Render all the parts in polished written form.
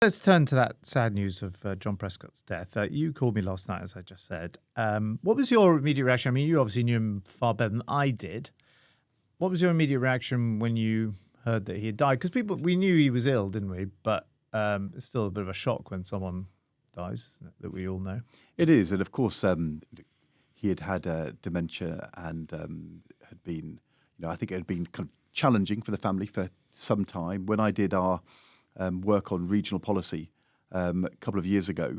Let's turn to that sad news of John Prescott's death. You called me last night, as I just said. What was your immediate reaction? I mean, you obviously knew him far better than I did. What was your immediate reaction when you heard that he had died? Because we knew he was ill, didn't we? But it's still a bit of a shock when someone dies, isn't it, that we all know. It is, and of course, he had dementia and had been, I think it had been kind of challenging for the family for some time. When I did our work on regional policy a couple of years ago,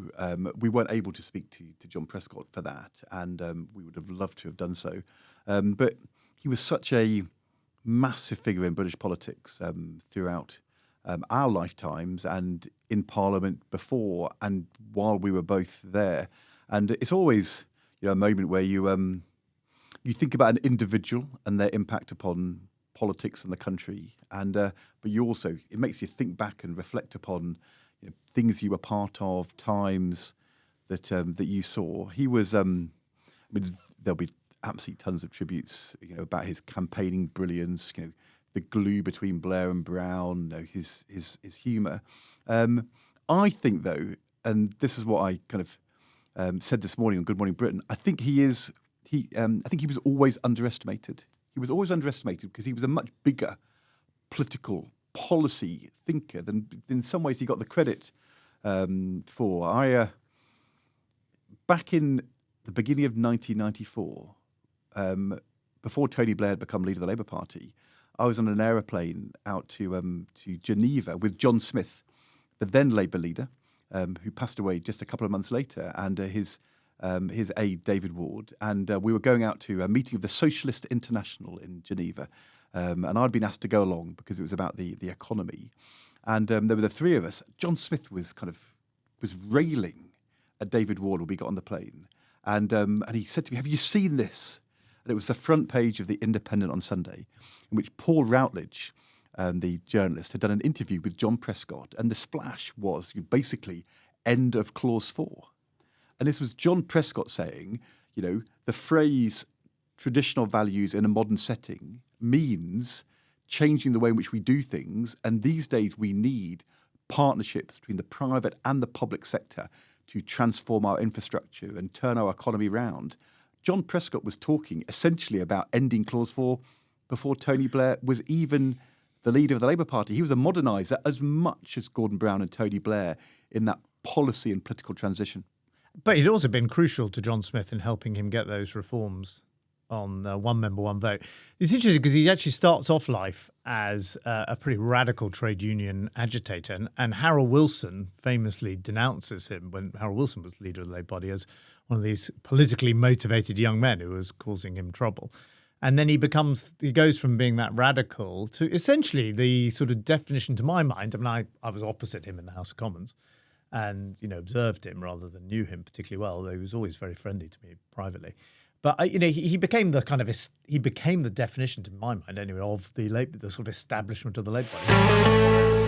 we weren't able to speak to John Prescott for that, and we would have loved to have done so. But he was such a massive figure in British politics throughout our lifetimes and in Parliament before and while we were both there. And it's always a moment where you think about an individual and their impact upon politics and the country, and but you also, it makes you think back and reflect upon things you were part of, times that that you saw. He was, I mean, there'll be absolutely tons of tributes, about his campaigning brilliance, the glue between Blair and Brown, his humour. I think though, and this is what I kind of said this morning on Good Morning Britain, I think I think he was always underestimated. He was always underestimated because he was a much bigger political policy thinker than in some ways he got the credit for. Back in the beginning of 1994, before Tony Blair had become leader of the Labour Party, I was on an aeroplane out to Geneva with John Smith, the then Labour leader, who passed away just a couple of months later, and his aide, David Ward. And we were going out to a meeting of the Socialist International in Geneva. And I'd been asked to go along because it was about the economy. And there were the three of us. John Smith was railing at David Ward when we got on the plane. And he said to me, "Have you seen this?" And it was the front page of The Independent on Sunday, in which Paul Routledge, the journalist, had done an interview with John Prescott. And the splash was basically end of Clause 4. And this was John Prescott saying, the phrase traditional values in a modern setting means changing the way in which we do things. And these days we need partnerships between the private and the public sector to transform our infrastructure and turn our economy round. John Prescott was talking essentially about ending Clause 4 before Tony Blair was even the leader of the Labour Party. He was a moderniser as much as Gordon Brown and Tony Blair in that policy and political transition. But he'd also been crucial to John Smith in helping him get those reforms on one member, one vote. It's interesting because he actually starts off life as a pretty radical trade union agitator. And Harold Wilson famously denounces him when Harold Wilson was leader of the Labour Party as one of these politically motivated young men who was causing him trouble. And then he goes from being that radical to essentially the sort of definition, to my mind. I mean, I was opposite him in the House of Commons and, observed him rather than knew him particularly well, although he was always very friendly to me privately. But, he became the definition, to my mind anyway, of the sort of establishment of the Labour Party.